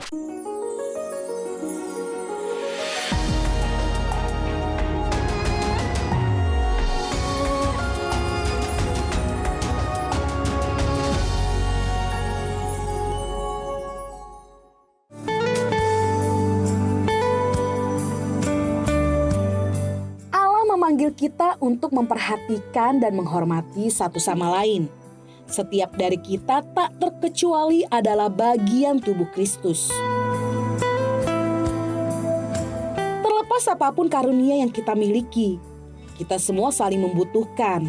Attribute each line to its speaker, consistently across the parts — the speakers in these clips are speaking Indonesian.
Speaker 1: Memanggil kita untuk memperhatikan dan menghormati satu sama lain. Setiap dari kita tak terkecuali adalah bagian tubuh Kristus. Terlepas apapun karunia yang kita miliki, kita semua saling membutuhkan.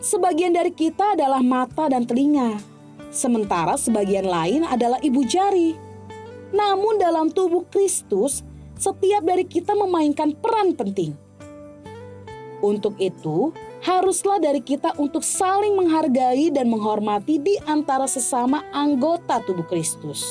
Speaker 1: Sebagian dari kita adalah mata dan telinga, sementara sebagian lain adalah ibu jari. Namun dalam tubuh Kristus, setiap dari kita memainkan peran penting. Untuk itu, haruslah dari kita untuk saling menghargai dan menghormati di antara sesama anggota tubuh Kristus.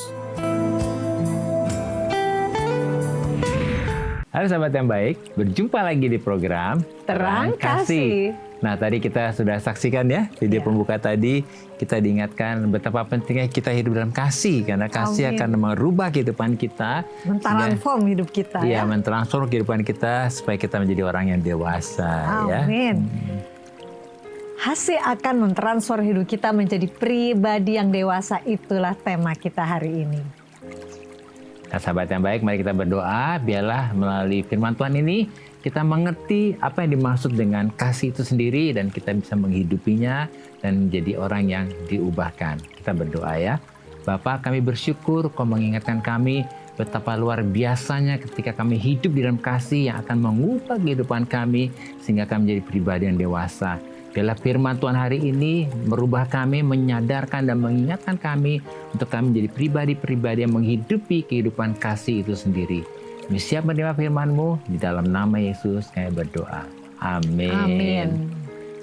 Speaker 2: Halo sahabat yang baik, berjumpa lagi di program
Speaker 3: Terang Kasih.
Speaker 2: Nah, tadi kita sudah saksikan ya, video pembuka tadi, kita diingatkan betapa pentingnya kita hidup dalam kasih, karena kasih akan merubah kehidupan kita.
Speaker 3: Mentransform hidup kita.
Speaker 2: Iya, mentransform kehidupan kita supaya kita menjadi orang yang dewasa.
Speaker 3: Amin. Kasih akan mentransform hidup kita menjadi pribadi yang dewasa, itulah tema kita hari ini.
Speaker 2: Nah, sahabat yang baik, mari kita berdoa, biarlah melalui firman Tuhan ini, kita mengerti apa yang dimaksud dengan kasih itu sendiri dan kita bisa menghidupinya dan menjadi orang yang diubahkan. Kita berdoa ya. Bapa, kami bersyukur Kau mengingatkan kami betapa luar biasanya ketika kami hidup di dalam kasih yang akan mengubah kehidupan kami sehingga kami menjadi pribadi yang dewasa. Biarlah firman Tuhan hari ini merubah kami, menyadarkan dan mengingatkan kami untuk kami menjadi pribadi-pribadi yang menghidupi kehidupan kasih itu sendiri. Kami siap menerima firman-Mu, di dalam nama Yesus kami berdoa. Amin.
Speaker 3: Amin.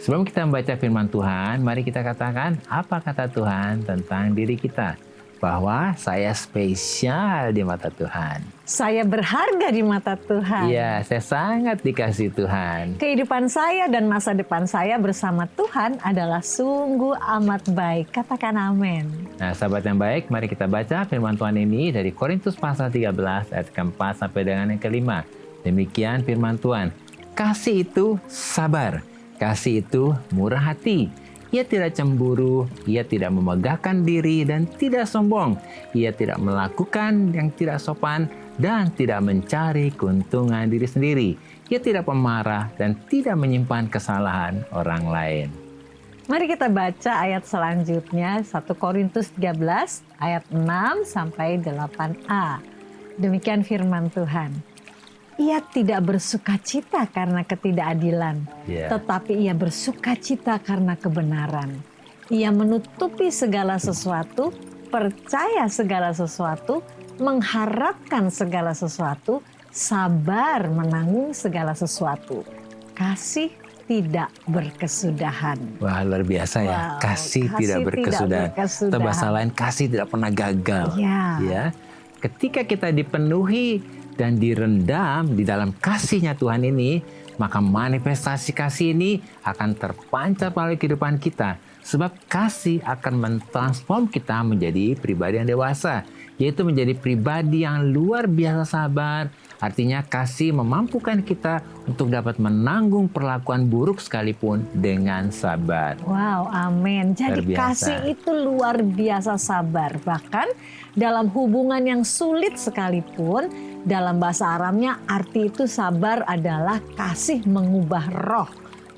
Speaker 2: Sebelum kita membaca firman Tuhan, mari kita katakan apa kata Tuhan tentang diri kita. Bahwa saya spesial di mata Tuhan.
Speaker 3: Saya berharga di mata Tuhan.
Speaker 2: Iya, saya sangat dikasihi Tuhan.
Speaker 3: Kehidupan saya dan masa depan saya bersama Tuhan adalah sungguh amat baik. Katakan amin.
Speaker 2: Nah, sahabat yang baik, mari kita baca firman Tuhan ini dari Korintus pasal 13 ayat keempat sampai dengan yang kelima. Demikian firman Tuhan. Kasih itu sabar, kasih itu murah hati. Ia tidak cemburu, ia tidak memegahkan diri dan tidak sombong. Ia tidak melakukan yang tidak sopan dan tidak mencari keuntungan diri sendiri. Ia tidak pemarah dan tidak menyimpan kesalahan orang lain.
Speaker 3: Mari kita baca ayat selanjutnya, 1 Korintus 13 ayat 6 sampai 8a. Demikian firman Tuhan. Ia tidak bersukacita karena ketidakadilan, tetapi ia bersukacita karena kebenaran. Ia menutupi segala sesuatu, percaya segala sesuatu, mengharapkan segala sesuatu, sabar menanggung segala sesuatu. Kasih tidak berkesudahan.
Speaker 2: Wah, luar biasa ya. Kasih tidak berkesudahan. Atau bahasa lain, kasih tidak pernah gagal. Ya. Ketika kita dipenuhi dan direndam di dalam kasih-Nya Tuhan ini, maka manifestasi kasih ini akan terpancar melalui kehidupan kita. Sebab kasih akan mentransform kita menjadi pribadi yang dewasa, yaitu menjadi pribadi yang luar biasa sabar. Artinya kasih memampukan kita untuk dapat menanggung perlakuan buruk sekalipun dengan sabar.
Speaker 3: Wow, amin. Jadi kasih itu luar biasa sabar. Bahkan dalam hubungan yang sulit sekalipun, dalam bahasa Aramnya arti itu sabar adalah kasih mengubah roh.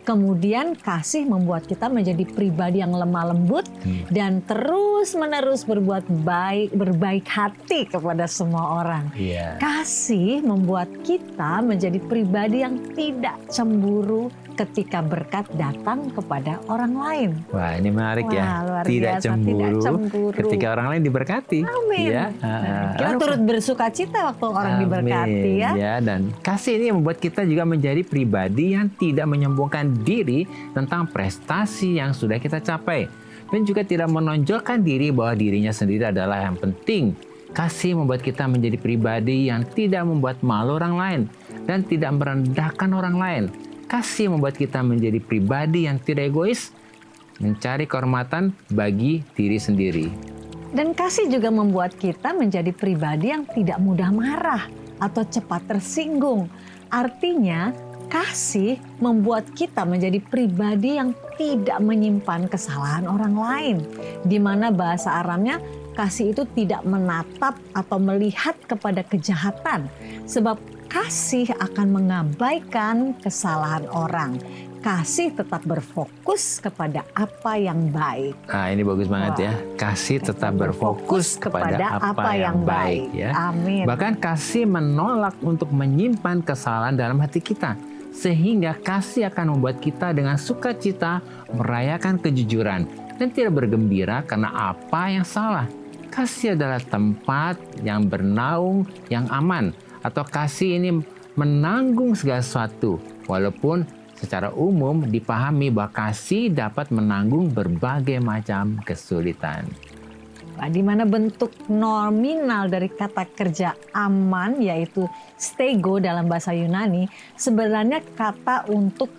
Speaker 3: Kemudian kasih membuat kita menjadi pribadi yang lemah lembut dan terus-menerus berbuat baik, berbaik hati kepada semua orang. Kasih membuat kita menjadi pribadi yang tidak cemburu ketika berkat datang kepada orang lain.
Speaker 2: Wah, ini menarik ya.
Speaker 3: Tidak cemburu
Speaker 2: ketika orang lain diberkati.
Speaker 3: Amin.
Speaker 2: Ya.
Speaker 3: Kita turut bersukacita waktu orang diberkati ya.
Speaker 2: Ya. Dan kasih ini membuat kita juga menjadi pribadi yang tidak menyombongkan diri tentang prestasi yang sudah kita capai. Dan juga tidak menonjolkan diri bahwa dirinya sendiri adalah yang penting. Kasih membuat kita menjadi pribadi yang tidak membuat malu orang lain dan tidak merendahkan orang lain. Kasih membuat kita menjadi pribadi yang tidak egois, mencari kehormatan bagi diri sendiri.
Speaker 3: Dan kasih juga membuat kita menjadi pribadi yang tidak mudah marah atau cepat tersinggung. Artinya, kasih membuat kita menjadi pribadi yang tidak menyimpan kesalahan orang lain. Di mana bahasa Aramnya, kasih itu tidak menatap atau melihat kepada kejahatan. Sebab kasih akan mengabaikan kesalahan orang. Kasih tetap berfokus kepada apa yang baik.
Speaker 2: Nah, ini bagus banget ya. Kasih tetap berfokus kepada apa yang baik ya.
Speaker 3: Amin.
Speaker 2: Bahkan kasih menolak untuk menyimpan kesalahan dalam hati kita. Sehingga kasih akan membuat kita dengan sukacita merayakan kejujuran dan tidak bergembira karena apa yang salah. Kasih adalah tempat yang bernaung, yang aman. Atau kasih ini menanggung segala sesuatu. Walaupun secara umum dipahami bahwa kasih dapat menanggung berbagai macam kesulitan.
Speaker 3: Di mana bentuk nominal dari kata kerja aman yaitu stego dalam bahasa Yunani sebenarnya kata untuk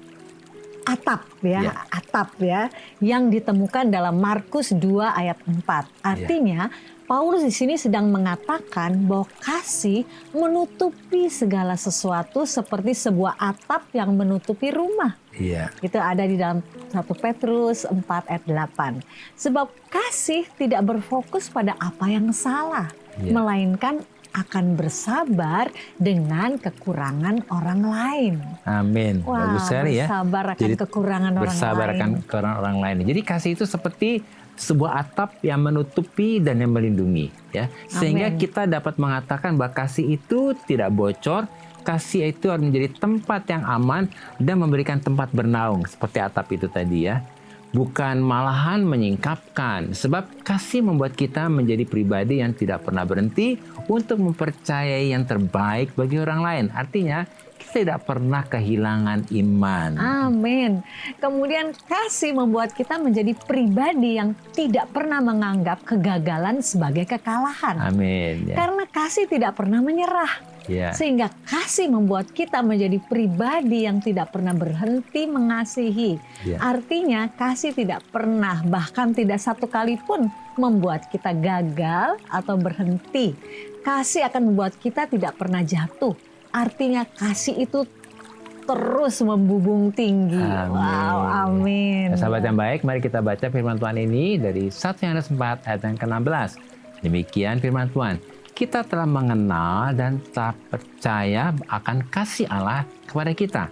Speaker 3: atap ya, atap ya yang ditemukan dalam Markus 2 ayat 4. Artinya Paulus di sini sedang mengatakan bahwa kasih menutupi segala sesuatu seperti sebuah atap yang menutupi rumah. Itu ada di dalam 1 Petrus 4 ayat 8. Sebab kasih tidak berfokus pada apa yang salah, melainkan akan bersabar dengan kekurangan orang lain.
Speaker 2: Amin. Bagus sekali ya.
Speaker 3: Bersabar akan kekurangan orang lain.
Speaker 2: Bersabar akan kekurangan orang lain. Jadi kasih itu seperti sebuah atap yang menutupi dan yang melindungi ya. Sehingga kita dapat mengatakan bahwa kasih itu tidak bocor, kasih itu harus menjadi tempat yang aman dan memberikan tempat bernaung seperti atap itu tadi ya. Bukan malahan menyingkapkan, sebab kasih membuat kita menjadi pribadi yang tidak pernah berhenti untuk mempercayai yang terbaik bagi orang lain. Artinya kita tidak pernah kehilangan iman.
Speaker 3: Amin. Kemudian kasih membuat kita menjadi pribadi yang tidak pernah menganggap kegagalan sebagai kekalahan.
Speaker 2: Amin.
Speaker 3: Karena kasih tidak pernah menyerah. Sehingga kasih membuat kita menjadi pribadi yang tidak pernah berhenti mengasihi. Artinya kasih tidak pernah, bahkan tidak satu kali pun membuat kita gagal atau berhenti. Kasih akan membuat kita tidak pernah jatuh. Artinya kasih itu terus membubung tinggi.
Speaker 2: Amin.
Speaker 3: Wow, amin.
Speaker 2: Sahabat yang baik, mari kita baca firman Tuhan ini dari 1 Yohanes 4 ayat yang ke-16. Demikian firman Tuhan. Kita telah mengenal dan telah percaya akan kasih Allah kepada kita.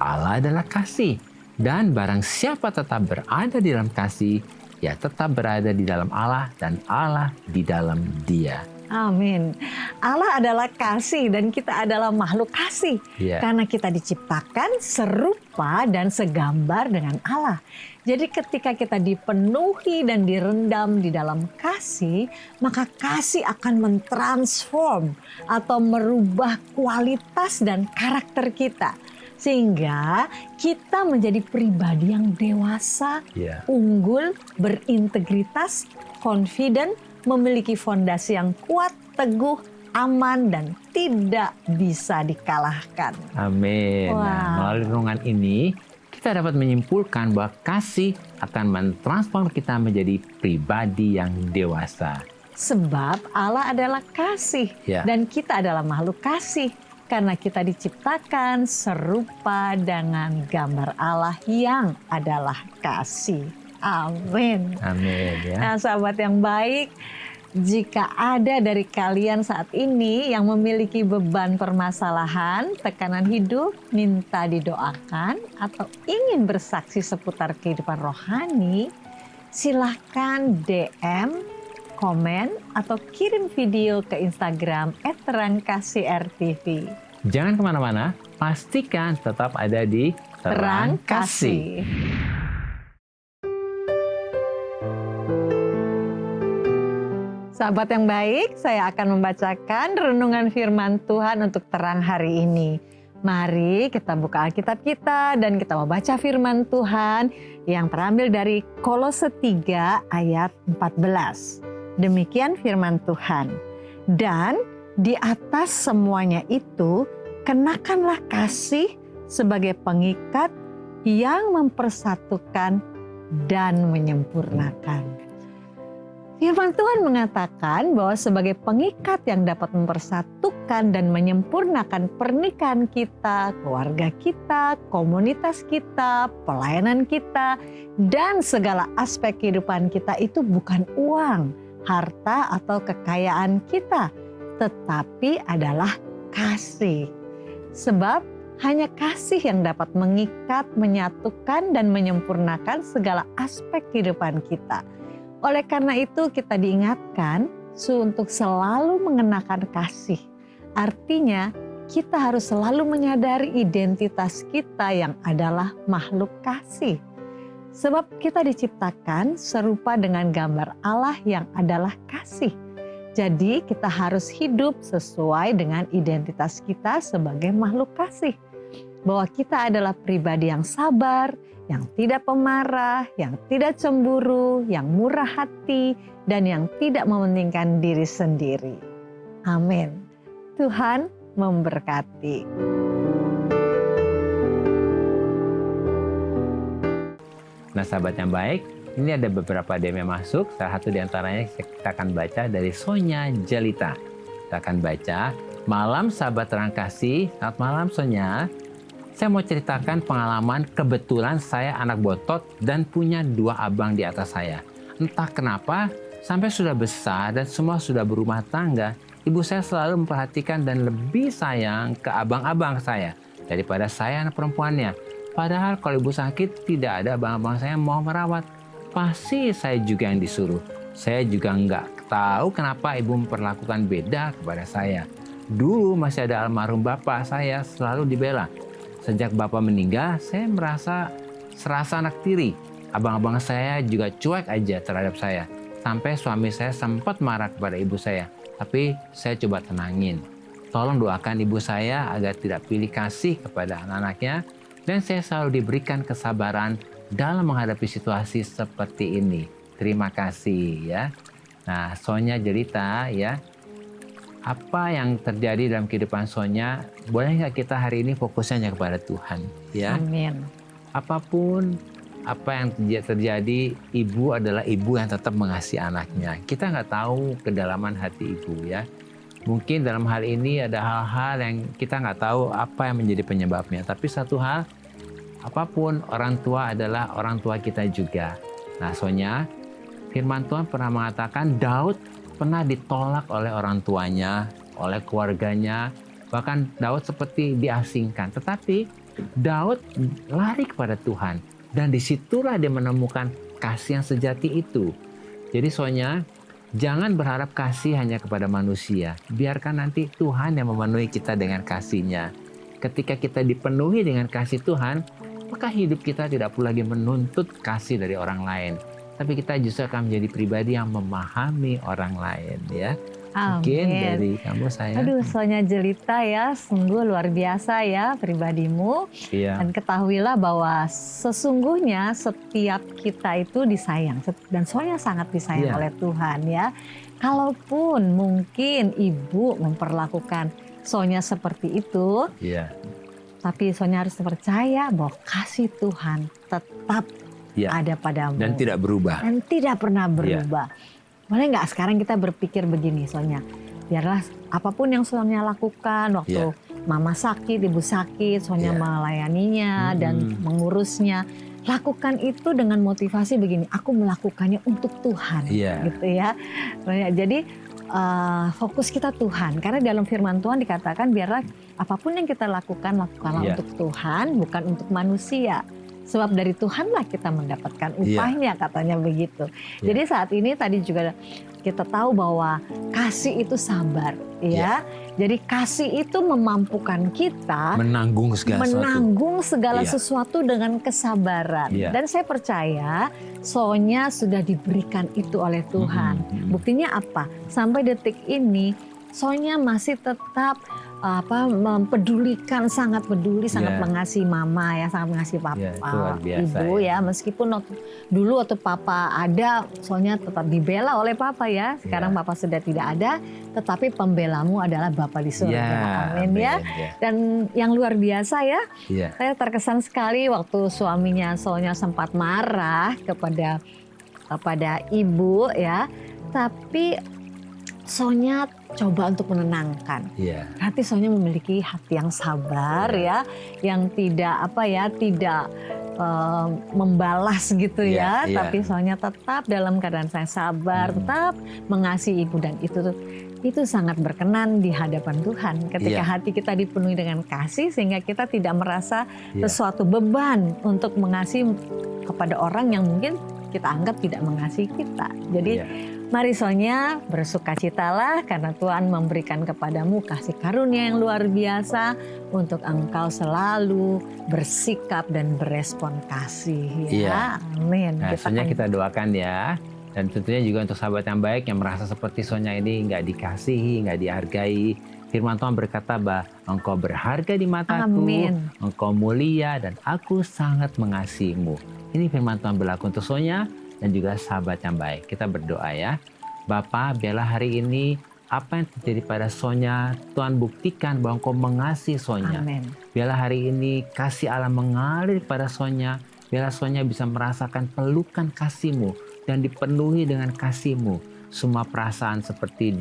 Speaker 2: Allah adalah kasih. Dan barang siapa tetap berada di dalam kasih, ya tetap berada di dalam Allah dan Allah di dalam dia.
Speaker 3: Amin. Allah adalah kasih dan kita adalah makhluk kasih. Karena kita diciptakan serupa dan segambar dengan Allah. Jadi ketika kita dipenuhi dan direndam di dalam kasih, maka kasih akan mentransform atau merubah kualitas dan karakter kita. Sehingga kita menjadi pribadi yang dewasa, unggul, berintegritas, confident, memiliki fondasi yang kuat, teguh, aman, dan tidak bisa dikalahkan.
Speaker 2: Amin. Nah, melalui renungan ini, kita dapat menyimpulkan bahwa kasih akan mentransform kita menjadi pribadi yang dewasa.
Speaker 3: Sebab Allah adalah kasih dan kita adalah makhluk kasih. Karena kita diciptakan serupa dengan gambar Allah yang adalah kasih. Amin.
Speaker 2: Amin ya.
Speaker 3: Nah, sahabat yang baik, jika ada dari kalian saat ini yang memiliki beban permasalahan, tekanan hidup, minta didoakan, atau ingin bersaksi seputar kehidupan rohani, silahkan DM, komen, atau kirim video ke Instagram @terangkasihrtv.
Speaker 2: Jangan kemana-mana, pastikan tetap ada di Terang Kasih.
Speaker 3: Sahabat yang baik, saya akan membacakan renungan firman Tuhan untuk terang hari ini. Mari kita buka Alkitab kita dan kita membaca firman Tuhan yang terambil dari Kolose 3 ayat 14. Demikian firman Tuhan. Dan di atas semuanya itu, kenakanlah kasih sebagai pengikat yang mempersatukan dan menyempurnakan. Firman Tuhan mengatakan bahwa sebagai pengikat yang dapat mempersatukan dan menyempurnakan pernikahan kita, keluarga kita, komunitas kita, pelayanan kita, dan segala aspek kehidupan kita itu bukan uang, harta, atau kekayaan kita, tetapi adalah kasih. Sebab hanya kasih yang dapat mengikat, menyatukan, dan menyempurnakan segala aspek kehidupan kita. Oleh karena itu kita diingatkan untuk selalu mengenakan kasih. Artinya kita harus selalu menyadari identitas kita yang adalah makhluk kasih. Sebab kita diciptakan serupa dengan gambar Allah yang adalah kasih. Jadi kita harus hidup sesuai dengan identitas kita sebagai makhluk kasih. Bahwa kita adalah pribadi yang sabar, yang tidak pemarah, yang tidak cemburu, yang murah hati, dan yang tidak mementingkan diri sendiri. Amin. Tuhan memberkati.
Speaker 2: Nah, sahabat yang baik, ini ada beberapa DM yang masuk. Salah satu di antaranya kita akan baca dari Sonya Jelita. Kita akan baca, "Malam sahabat terang kasih." Selamat malam Sonya. Saya mau ceritakan pengalaman, kebetulan saya anak botot dan punya 2 abang di atas saya. Entah kenapa, sampai sudah besar dan semua sudah berumah tangga, ibu saya selalu memperhatikan dan lebih sayang ke abang-abang saya daripada saya anak perempuannya. Padahal kalau ibu sakit, tidak ada abang-abang saya yang mau merawat. Pasti saya juga yang disuruh. Saya juga nggak tahu kenapa ibu memperlakukan beda kepada saya. Dulu masih ada almarhum bapak saya selalu dibela. Sejak bapak meninggal, saya serasa anak tiri. Abang-abang saya juga cuek aja terhadap saya. Sampai suami saya sempat marah kepada ibu saya. Tapi saya coba tenangin. Tolong doakan ibu saya agar tidak pilih kasih kepada anak-anaknya. Dan saya selalu diberikan kesabaran dalam menghadapi situasi seperti ini. Terima kasih ya. Nah, Sonya Jelita ya. Apa yang terjadi dalam kehidupan Sonya, boleh nggak kita hari ini fokusnya hanya kepada Tuhan, ya?
Speaker 3: Amin.
Speaker 2: Apapun apa yang terjadi, ibu adalah ibu yang tetap mengasihi anaknya. Kita nggak tahu kedalaman hati ibu, ya. Mungkin dalam hal ini ada hal-hal yang kita nggak tahu apa yang menjadi penyebabnya. Tapi satu hal, apapun orang tua adalah orang tua kita juga. Nah, Sonya, firman Tuhan pernah mengatakan Daud pernah ditolak oleh orang tuanya, oleh keluarganya, bahkan Daud seperti diasingkan. Tetapi Daud lari kepada Tuhan dan disitulah dia menemukan kasih yang sejati itu. Jadi Sonya, jangan berharap kasih hanya kepada manusia. Biarkan nanti Tuhan yang memenuhi kita dengan kasih-Nya. Ketika kita dipenuhi dengan kasih Tuhan, maka hidup kita tidak perlu lagi menuntut kasih dari orang lain. Tapi kita justru akan menjadi pribadi yang memahami orang lain, ya.
Speaker 3: Amin.
Speaker 2: Mungkin dari kamu saya.
Speaker 3: Aduh, Sonya Jelita ya, sungguh luar biasa ya pribadimu.
Speaker 2: Iya.
Speaker 3: Dan ketahuilah bahwa sesungguhnya setiap kita itu disayang. Dan Sonya sangat disayang oleh Tuhan ya. Kalaupun mungkin ibu memperlakukan Sonya seperti itu, tapi Sonya harus percaya bahwa kasih Tuhan tetap ada padamu.
Speaker 2: Dan tidak berubah.
Speaker 3: Dan tidak pernah berubah. Boleh nggak sekarang kita berpikir begini Sonya. Biarlah apapun yang Sonya lakukan waktu mama sakit, ibu sakit, Sonya melayaninya dan mengurusnya. Lakukan itu dengan motivasi begini, aku melakukannya untuk Tuhan. Gitu ya. Jadi fokus kita Tuhan. Karena dalam firman Tuhan dikatakan biarlah apapun yang kita lakukan, lakukanlah untuk Tuhan, bukan untuk manusia. Sebab dari Tuhanlah kita mendapatkan upahnya, katanya begitu. Jadi saat ini tadi juga kita tahu bahwa kasih itu sabar, ya. Jadi kasih itu memampukan kita menanggung segala sesuatu dengan kesabaran. Dan saya percaya Sonya sudah diberikan itu oleh Tuhan. Buktinya apa? Sampai detik ini Sonya masih tetap mempedulikan, sangat peduli, sangat mengasihi mama ya, sangat mengasihi papa, ibu ya. Meskipun dulu waktu papa ada, Sonya tetap dibela oleh papa ya. Sekarang papa sudah tidak ada, tetapi pembelamu adalah Bapa di surga. Amin ya. Dan yang luar biasa ya, saya terkesan sekali waktu suaminya Sonya sempat marah kepada ibu ya. Tapi Sonya coba untuk menenangkan.
Speaker 2: Iya.
Speaker 3: Berarti Sonya memiliki hati yang sabar ya, yang tidak tidak membalas gitu ya.
Speaker 2: Iya.
Speaker 3: Tapi Sonya tetap dalam keadaan saya sabar, tetap mengasihi ibu, dan itu sangat berkenan di hadapan Tuhan. Ketika hati kita dipenuhi dengan kasih, sehingga kita tidak merasa sesuatu beban untuk mengasihi kepada orang yang mungkin kita anggap tidak mengasihi kita. Jadi mari Sonya, bersukacitalah karena Tuhan memberikan kepadamu kasih karunia yang luar biasa untuk engkau selalu bersikap dan berespon kasih. Ya, amin.
Speaker 2: Nah, Sonya kita doakan ya. Dan tentunya juga untuk sahabat yang baik yang merasa seperti Sonya ini nggak dikasihi, nggak dihargai. Firman Tuhan berkata bahwa engkau berharga di mataku, engkau mulia dan aku sangat mengasihimu. Ini firman Tuhan berlaku untuk Sonya dan juga sahabat yang baik. Kita berdoa ya. Bapa, biarlah hari ini apa yang terjadi pada Sonya, Tuhan buktikan bahwa engkau mengasihi Sonya.
Speaker 3: Amin.
Speaker 2: Biarlah hari ini kasih Allah mengalir pada Sonya. Biarlah Sonya bisa merasakan pelukan kasih-Mu dan dipenuhi dengan kasih-Mu. Semua perasaan seperti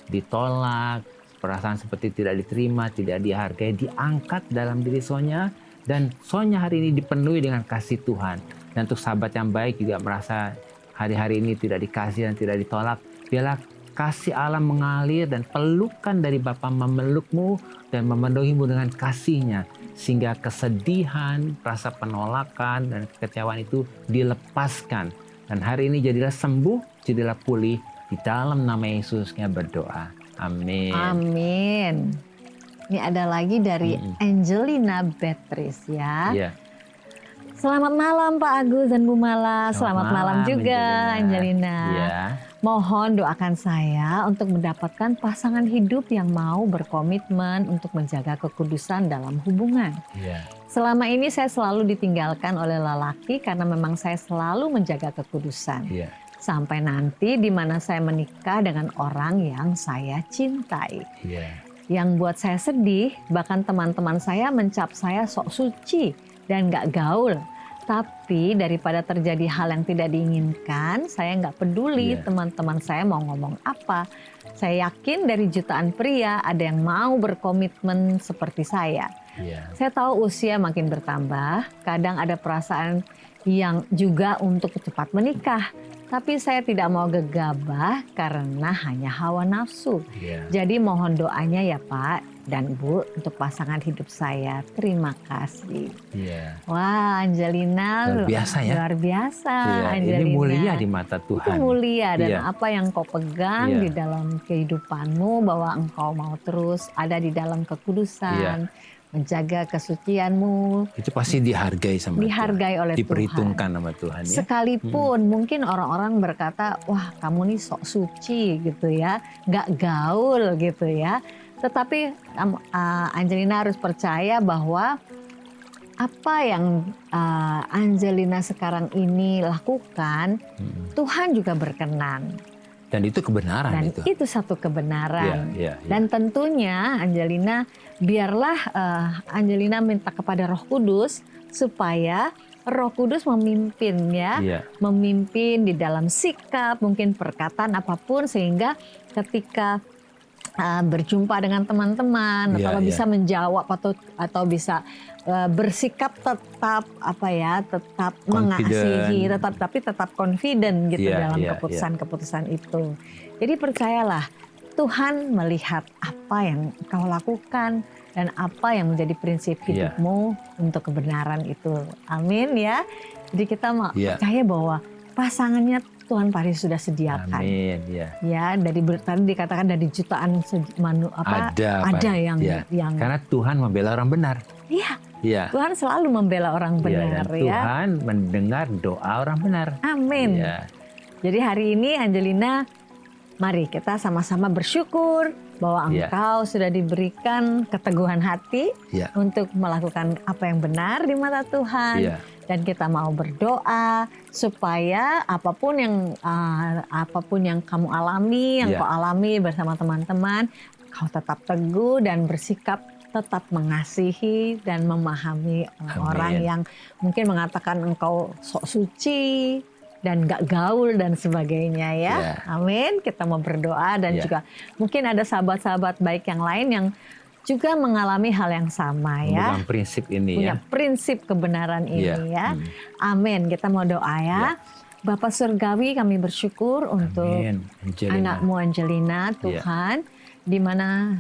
Speaker 2: ditolak, perasaan seperti tidak diterima, tidak dihargai, diangkat dalam diri Sonya. Dan Sonya hari ini dipenuhi dengan kasih Tuhan. Dan untuk sahabat yang baik juga merasa hari-hari ini tidak dikasih dan tidak ditolak. Biarlah kasih Allah mengalir dan pelukan dari Bapa memelukmu dan memenuhimu dengan kasih-Nya. Sehingga kesedihan, rasa penolakan dan kekecewaan itu dilepaskan. Dan hari ini jadilah sembuh, jadilah pulih. Di dalam nama Yesus kita berdoa. Amin.
Speaker 3: Amin. Ini ada lagi dari Angelina Beatrice ya.
Speaker 2: Iya.
Speaker 3: Selamat malam Pak Agus dan Bu Mala. Selamat malam juga Angelina.
Speaker 2: Iya.
Speaker 3: Mohon doakan saya untuk mendapatkan pasangan hidup yang mau berkomitmen untuk menjaga kekudusan dalam hubungan.
Speaker 2: Iya.
Speaker 3: Selama ini saya selalu ditinggalkan oleh lelaki karena memang saya selalu menjaga kekudusan.
Speaker 2: Iya.
Speaker 3: Sampai nanti di mana saya menikah dengan orang yang saya cintai.
Speaker 2: Iya.
Speaker 3: Yang buat saya sedih, bahkan teman-teman saya mencap saya sok suci dan gak gaul. Tapi daripada terjadi hal yang tidak diinginkan, saya nggak peduli teman-teman saya mau ngomong apa. Saya yakin dari jutaan pria ada yang mau berkomitmen seperti saya. Saya tahu usia makin bertambah, kadang ada perasaan yang juga untuk cepat menikah. Tapi saya tidak mau gegabah karena hanya hawa nafsu. Jadi mohon doanya ya Pak dan Bu untuk pasangan hidup saya. Terima kasih. Wah Angelina
Speaker 2: luar biasa ya.
Speaker 3: Luar biasa Angelina.
Speaker 2: Ini mulia di mata Tuhan.
Speaker 3: Itu mulia dan apa yang kau pegang di dalam kehidupanmu bahwa engkau mau terus ada di dalam kekudusan. Menjaga kesucianmu.
Speaker 2: Itu pasti dihargai sama
Speaker 3: dihargai
Speaker 2: Tuhan.
Speaker 3: Oleh
Speaker 2: diperhitungkan
Speaker 3: Tuhan.
Speaker 2: sama Tuhan ya.
Speaker 3: Sekalipun mungkin orang-orang berkata, wah kamu nih sok suci gitu ya, nggak gaul gitu ya. Tetapi Angelina harus percaya bahwa apa yang Angelina sekarang ini lakukan, Tuhan juga berkenan.
Speaker 2: Dan itu kebenaran.
Speaker 3: Dan itu satu kebenaran. Dan tentunya Angelina, biarlah Angelina minta kepada Roh Kudus supaya Roh Kudus memimpin ya. Memimpin di dalam sikap, mungkin perkataan apapun sehingga ketika berjumpa dengan teman-teman atau bisa menjawab atau bisa bersikap tetap tetap mengasihi, tapi tetap confident gitu dalam keputusan-keputusan itu. Jadi percayalah Tuhan melihat apa yang kau lakukan dan apa yang menjadi prinsip hidupmu untuk kebenaran itu. Amin ya. Jadi kita percaya bahwa pasangannya Tuhan pasti sudah sediakan.
Speaker 2: Amin.
Speaker 3: Ya, dari tadi dikatakan dari jutaan ada yang
Speaker 2: karena Tuhan membela orang benar.
Speaker 3: Iya. Tuhan selalu membela orang benar
Speaker 2: dan Tuhan mendengar doa orang benar.
Speaker 3: Amin. Jadi hari ini Angelina, mari kita sama-sama bersyukur bahwa engkau sudah diberikan keteguhan hati untuk melakukan apa yang benar di mata Tuhan. Dan kita mau berdoa supaya apapun yang kamu alami, yang kau alami bersama teman-teman, kau tetap teguh dan bersikap tetap mengasihi dan memahami orang yang mungkin mengatakan engkau sok suci, dan gak gaul dan sebagainya ya. Amin. Kita mau berdoa dan juga mungkin ada sahabat-sahabat baik yang lain yang juga mengalami hal yang sama ya.
Speaker 2: Memegang prinsip ini
Speaker 3: punya prinsip kebenaran ini ya. Amin. Kita mau doa ya. Bapak Surgawi, kami bersyukur untuk anakmu Angelina, Tuhan, di mana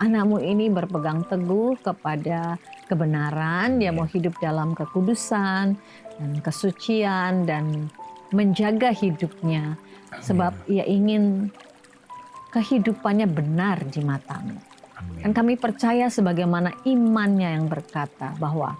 Speaker 3: anakmu ini berpegang teguh kepada kebenaran, dia mau hidup dalam kekudusan dan kesucian dan menjaga hidupnya, sebab ia ingin kehidupannya benar di matamu. Dan kami percaya sebagaimana imannya yang berkata bahwa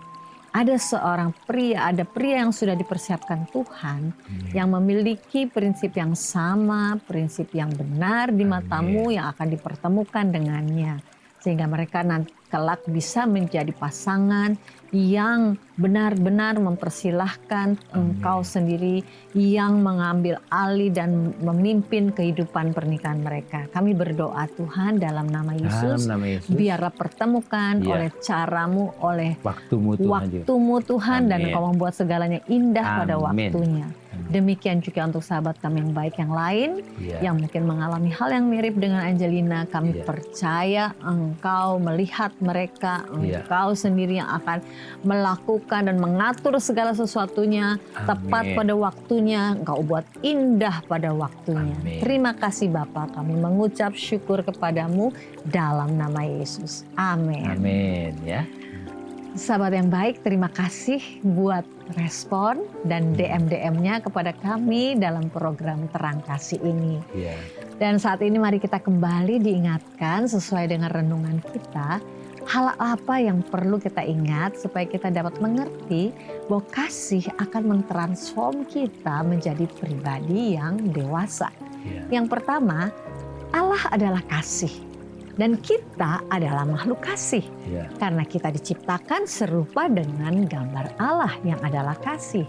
Speaker 3: ada seorang pria, ada pria yang sudah dipersiapkan Tuhan, yang memiliki prinsip yang sama, prinsip yang benar di matamu, yang akan dipertemukan dengannya. Sehingga mereka nanti kelak bisa menjadi pasangan yang benar-benar mempersilahkan engkau sendiri yang mengambil alih dan memimpin kehidupan pernikahan mereka. Kami berdoa Tuhan dalam nama Yesus, biarlah pertemukan oleh caramu, oleh waktumu Tuhan, dan engkau membuat segalanya indah pada waktunya. Demikian juga untuk sahabat kami yang baik yang lain, yang mungkin mengalami hal yang mirip dengan Angelina. Kami percaya engkau melihat mereka, engkau sendiri yang akan melakukan dan mengatur segala sesuatunya tepat pada waktunya. Engkau buat indah pada waktunya. Terima kasih Bapa, kami mengucap syukur kepadamu dalam nama Yesus. Amin.
Speaker 2: Amin ya.
Speaker 3: Sahabat yang baik, terima kasih buat respon dan DM-DM-nya kepada kami dalam program Terang Kasih ini. Dan saat ini mari kita kembali diingatkan sesuai dengan renungan kita, hal apa yang perlu kita ingat supaya kita dapat mengerti bahwa kasih akan mentransform kita menjadi pribadi yang dewasa. Yang pertama, Allah adalah kasih. Dan kita adalah makhluk kasih. Karena kita diciptakan serupa dengan gambar Allah yang adalah kasih.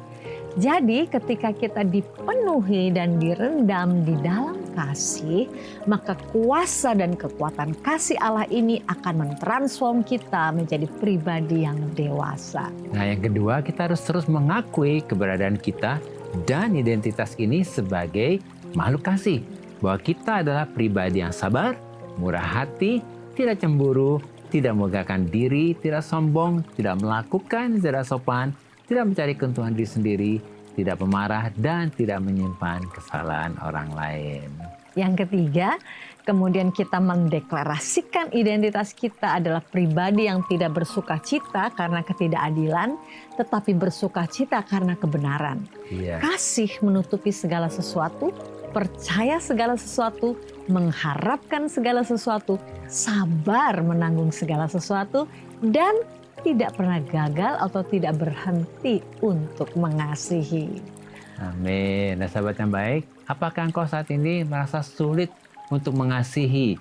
Speaker 3: Jadi ketika kita dipenuhi dan direndam di dalam kasih, maka kuasa dan kekuatan kasih Allah ini akan mentransform kita menjadi pribadi yang dewasa.
Speaker 2: Nah, yang kedua, kita harus terus mengakui keberadaan kita dan identitas ini sebagai makhluk kasih. Bahwa kita adalah pribadi yang sabar, murah hati, tidak cemburu, tidak megahkan diri, tidak sombong, tidak melakukan tidak sopan, tidak mencari keuntungan diri sendiri, tidak pemarah, dan tidak menyimpan kesalahan orang lain.
Speaker 3: Yang ketiga, kemudian kita mendeklarasikan identitas kita adalah pribadi yang tidak bersukacita karena ketidakadilan, tetapi bersukacita karena kebenaran. Kasih menutupi segala sesuatu, percaya segala sesuatu, mengharapkan segala sesuatu, sabar menanggung segala sesuatu, dan tidak pernah gagal atau tidak berhenti untuk mengasihi.
Speaker 2: Amin. Nah, sahabat yang baik, apakah engkau saat ini merasa sulit untuk mengasihi,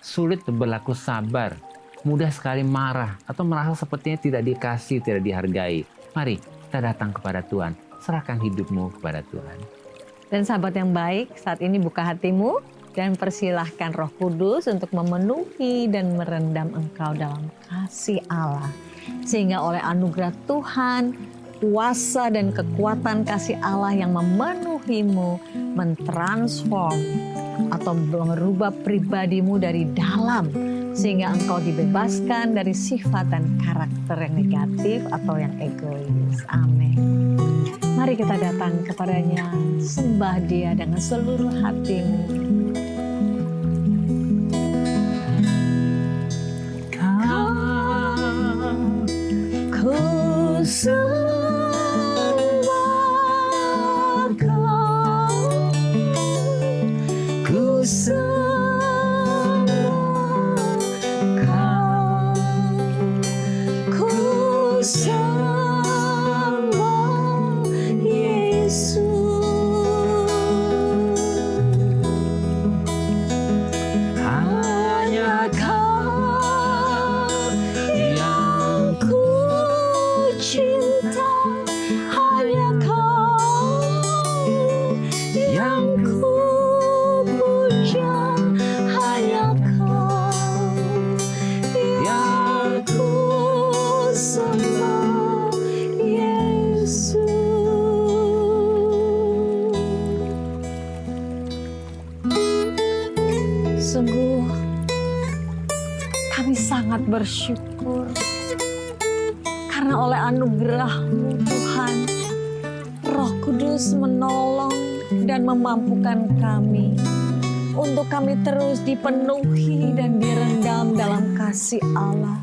Speaker 2: sulit berlaku sabar, mudah sekali marah, atau merasa sepertinya tidak dikasih, tidak dihargai? Mari kita datang kepada Tuhan, serahkan hidupmu kepada Tuhan.
Speaker 3: Dan sahabat yang baik, saat ini buka hatimu dan persilahkan Roh Kudus untuk memenuhi dan merendam engkau dalam kasih Allah. Sehingga oleh anugerah Tuhan, kuasa dan kekuatan kasih Allah yang memenuhimu, mentransform atau merubah pribadimu dari dalam. Sehingga engkau dibebaskan dari sifat dan karakter yang negatif atau yang egois. Amin. Mari kita datang kepadanya, sembah Dia dengan seluruh hatimu. Ku sembah Kau, ku sembah Kau, ku sembah Yesus. Hanya Kau yang ku cinta, hanya Kau yang ku puja. Sungguh kami sangat bersyukur karena oleh anugerah-Mu Tuhan, Roh Kudus menolong dan memampukan kami untuk kami terus dipenuhi dan direndam dalam kasih Allah.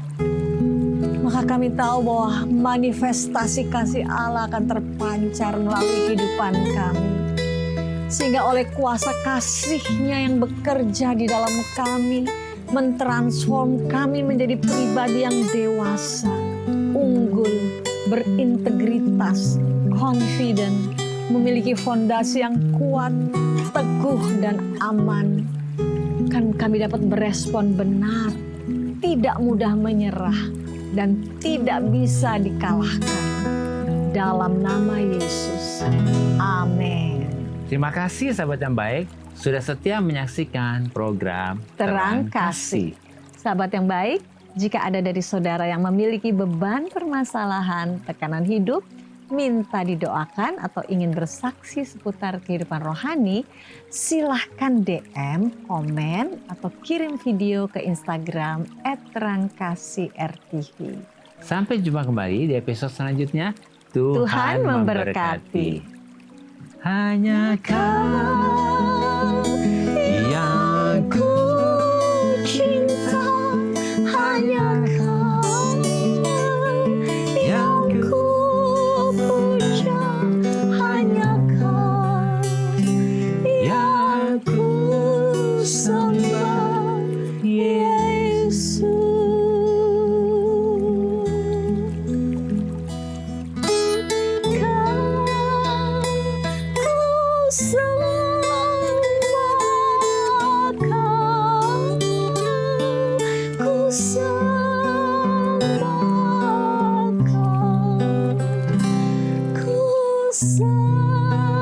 Speaker 3: Maka kami tahu bahwa manifestasi kasih Allah akan terpancar melalui kehidupan kami. Sehingga oleh kuasa kasih-Nya yang bekerja di dalam kami, mentransform kami menjadi pribadi yang dewasa, unggul, berintegritas, confident, memiliki fondasi yang kuat, teguh dan aman. Kan kami dapat berespon benar, tidak mudah menyerah, dan tidak bisa dikalahkan. Dalam nama Yesus, amin.
Speaker 2: Terima kasih sahabat yang baik, sudah setia menyaksikan program
Speaker 3: Terang Kasih. Sahabat yang baik, jika ada dari saudara yang memiliki beban permasalahan, tekanan hidup, minta didoakan atau ingin bersaksi seputar kehidupan rohani, silahkan DM, komen, atau kirim video ke Instagram @terangkasihrtv.
Speaker 2: Sampai jumpa kembali di episode selanjutnya.
Speaker 3: Tuhan memberkati.
Speaker 2: Hanya Kau yang ku
Speaker 3: cinta, hanya Kau yang ku puja, hanya Kau yang ku sembah, Yesus. Ku sembah